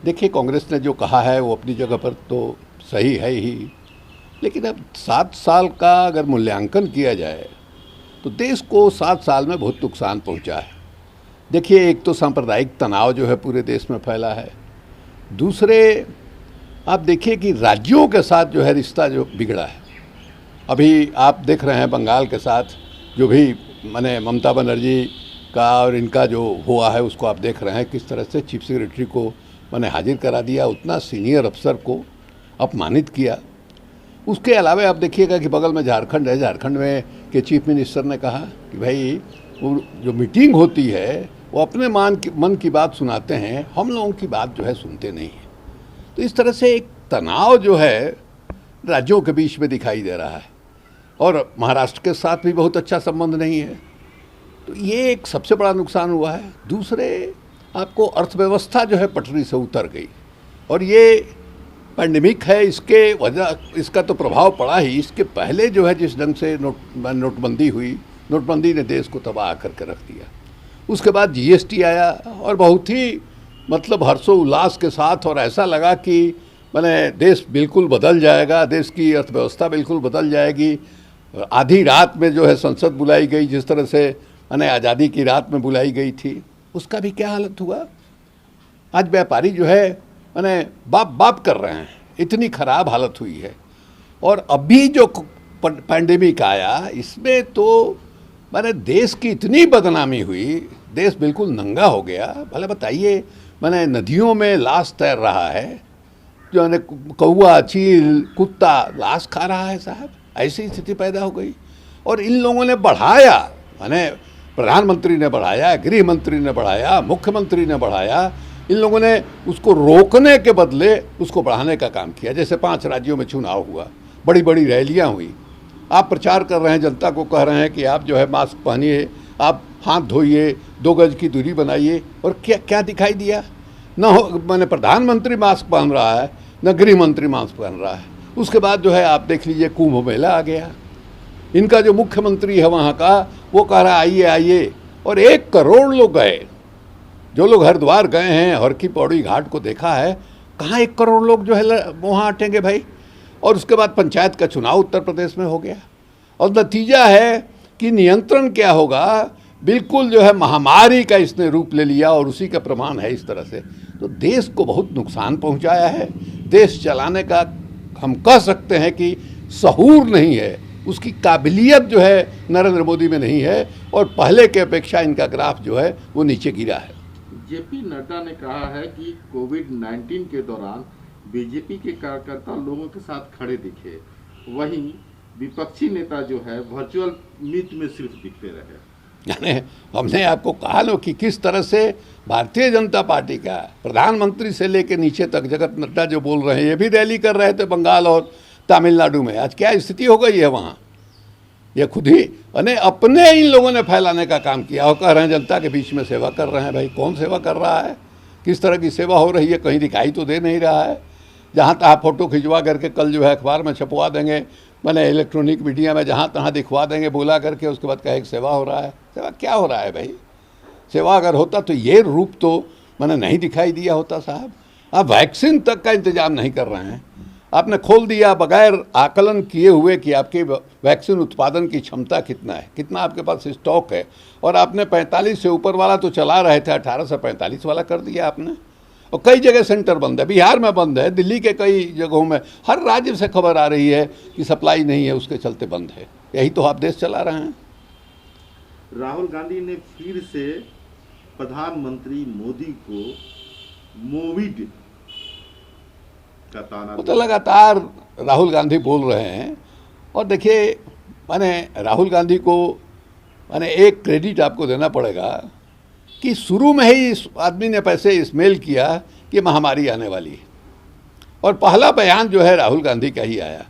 देखिए, कांग्रेस ने जो कहा है वो अपनी जगह पर तो सही है ही, लेकिन अब 7 साल का अगर मूल्यांकन किया जाए तो देश को 7 साल में बहुत नुकसान पहुंचा है। देखिए, एक तो सांप्रदायिक तनाव जो है पूरे देश में फैला है। दूसरे, आप देखिए कि राज्यों के साथ जो है रिश्ता जो बिगड़ा है। अभी आप देख रहे हैं बंगाल के साथ जो भी माने ममता बनर्जी का और इनका जो हुआ है उसको आप देख रहे हैं किस तरह से चीफ सेक्रेटरी को मैंने हाजिर करा दिया, उतना सीनियर अफसर को अपमानित किया। उसके अलावा आप देखिएगा कि बगल में झारखंड है, झारखंड में के चीफ मिनिस्टर ने कहा कि भाई वो जो मीटिंग होती है वो अपने मन की बात सुनाते हैं, हम लोगों की बात जो है सुनते नहीं हैं। तो इस तरह से एक तनाव जो है राज्यों के बीच में दिखाई दे रहा है और महाराष्ट्र के साथ भी बहुत अच्छा संबंध नहीं है। तो ये एक सबसे बड़ा नुकसान हुआ है। दूसरे, आपको अर्थव्यवस्था जो है पटरी से उतर गई और ये पैंडेमिक है, इसके वजह इसका तो प्रभाव पड़ा ही। इसके पहले जो है जिस ढंग से नोटबंदी हुई, नोटबंदी ने देश को तबाह करके रख दिया। उसके बाद जीएसटी आया और बहुत ही मतलब हर्षोल्लास के साथ, और ऐसा लगा कि मैंने देश बिल्कुल बदल जाएगा, देश की अर्थव्यवस्था बिल्कुल बदल जाएगी। आधी रात में जो है संसद बुलाई गई, जिस तरह से मैंने आज़ादी की रात में बुलाई गई थी, उसका भी क्या हालत हुआ। आज व्यापारी जो है मैंने बाप बाप कर रहे हैं, इतनी खराब हालत हुई है। और अभी जो पैंडेमिक आया इसमें तो मैंने देश की इतनी बदनामी हुई, देश बिल्कुल नंगा हो गया। भले बताइए, मैंने नदियों में लाश तैर रहा है, जो है कौवा, चील, कुत्ता लाश खा रहा है साहब, ऐसी स्थिति पैदा हो गई। और इन लोगों ने बढ़ाया, मैंने प्रधानमंत्री ने बढ़ाया, गृह मंत्री ने बढ़ाया, मुख्यमंत्री ने बढ़ाया, इन लोगों ने उसको रोकने के बदले उसको बढ़ाने का काम किया। जैसे 5 राज्यों में चुनाव हुआ, बड़ी बड़ी रैलियां हुई, आप प्रचार कर रहे हैं, जनता को कह रहे हैं कि आप जो है मास्क पहनिए, आप हाथ धोइए, 2 गज की दूरी बनाइए, और क्या क्या दिखाई दिया। न हो मैंने प्रधानमंत्री मास्क पहन रहा है, न गृह मंत्री मास्क पहन रहा है। उसके बाद जो है आप देख लीजिए कुंभ मेला आ गया, इनका जो मुख्यमंत्री है वहाँ का वो कह रहा आइए आइए, और 1 करोड़ लोग गए। जो लोग हरिद्वार गए हैं, हर की पौड़ी घाट को देखा है, कहाँ 1 करोड़ लोग जो है वहाँ हटेंगे भाई। और उसके बाद पंचायत का चुनाव उत्तर प्रदेश में हो गया, और नतीजा है कि नियंत्रण क्या होगा, बिल्कुल जो है महामारी का इसने रूप ले लिया, और उसी का प्रमाण है इस तरह से। तो देश को बहुत नुकसान पहुंचाया है। देश चलाने का हम कह सकते हैं कि सहूर नहीं है, उसकी काबिलियत जो है नरेंद्र मोदी में नहीं है, और पहले के अपेक्षा इनका ग्राफ जो है वो नीचे गिरा है। जेपी नड्डा ने कहा है कि कोविड-19 के दौरान बीजेपी के कार्यकर्ता लोगों के साथ खड़े दिखे, वहीं विपक्षी नेता जो है वर्चुअल मीट में सिर्फ दिखते रहे। यानी हमने आपको कहा लो कि किस तरह से भारतीय जनता पार्टी का प्रधानमंत्री से लेकर नीचे तक जगत नड्डा जो बोल रहे हैं, ये भी रैली कर रहे थे बंगाल और तमिलनाडु में। आज क्या स्थिति हो गई है वहाँ, ये खुद ही अपने इन लोगों ने फैलाने का काम किया, और कह रहे हैं जनता के बीच में सेवा कर रहे हैं। भाई कौन सेवा कर रहा है, किस तरह की सेवा हो रही है, कहीं दिखाई तो दे नहीं रहा है। जहाँ तहाँ फ़ोटो खिंचवा करके कल जो है अखबार में छपवा देंगे, मैंने इलेक्ट्रॉनिक मीडिया में जहाँ तहाँ दिखवा देंगे बोला करके, उसके बाद कहे सेवा हो रहा है। सेवा क्या हो रहा है भाई, सेवा अगर होता तो ये रूप तो मैंने नहीं दिखाई दिया होता साहब। आप वैक्सीन तक का इंतजाम नहीं कर रहे हैं, आपने खोल दिया बगैर आकलन किए हुए कि आपके वैक्सीन उत्पादन की क्षमता कितना है, कितना आपके पास स्टॉक है, और आपने 45 से ऊपर वाला तो चला रहे थे, 18 से 45 वाला कर दिया आपने। और कई जगह सेंटर बंद है, बिहार में बंद है, दिल्ली के कई जगहों में, हर राज्य से खबर आ रही है कि सप्लाई नहीं है, उसके चलते बंद है। यही तो आप देश चला रहे हैं। राहुल गांधी ने फिर से प्रधानमंत्री मोदी को मोविड का ताना, वो तो लगातार राहुल गांधी बोल रहे हैं। और देखिए, मैंने राहुल गांधी को मैंने एक क्रेडिट आपको देना पड़ेगा कि शुरू में ही इस आदमी ने पैसे स्मेल किया कि महामारी आने वाली है, और पहला बयान जो है राहुल गांधी का ही आया।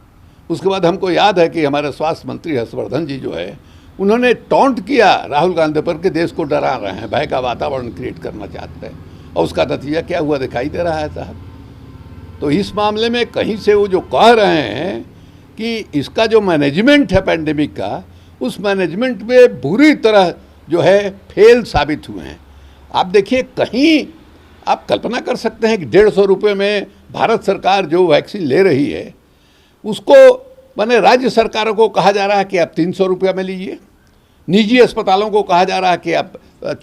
उसके बाद हमको याद है कि हमारे स्वास्थ्य मंत्री हर्षवर्धन जी जो है, उन्होंने टॉन्ट किया राहुल गांधी पर कि देश को डरा रहे हैं, भय का वातावरण क्रिएट करना चाहते हैं, और उसका नतीजा क्या हुआ दिखाई दे रहा है साहब। तो इस मामले में कहीं से वो जो कह रहे हैं कि इसका जो मैनेजमेंट है पैंडेमिक का, उस मैनेजमेंट में बुरी तरह जो है फेल साबित हुए हैं। आप देखिए, कहीं आप कल्पना कर सकते हैं कि 150 रुपये में भारत सरकार जो वैक्सीन ले रही है उसको माने राज्य सरकारों को कहा जा रहा है कि आप 300 रुपये में लीजिए, निजी अस्पतालों को कहा जा रहा है कि आप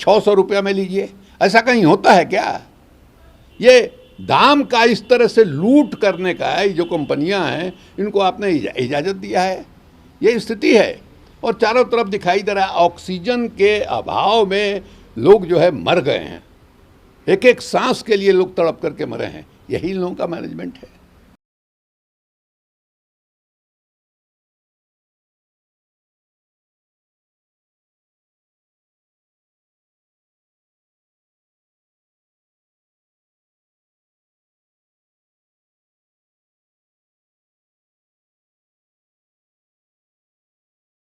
600 रुपये में लीजिए। ऐसा कहीं होता है क्या? ये दाम का इस तरह से लूट करने का है, जो कंपनियां हैं इनको आपने इजाज़त दिया है, ये स्थिति है। और चारों तरफ दिखाई दे रहा है ऑक्सीजन के अभाव में लोग जो है मर गए हैं, एक एक सांस के लिए लोग तड़प करके मरे हैं। यही लोगों का मैनेजमेंट है।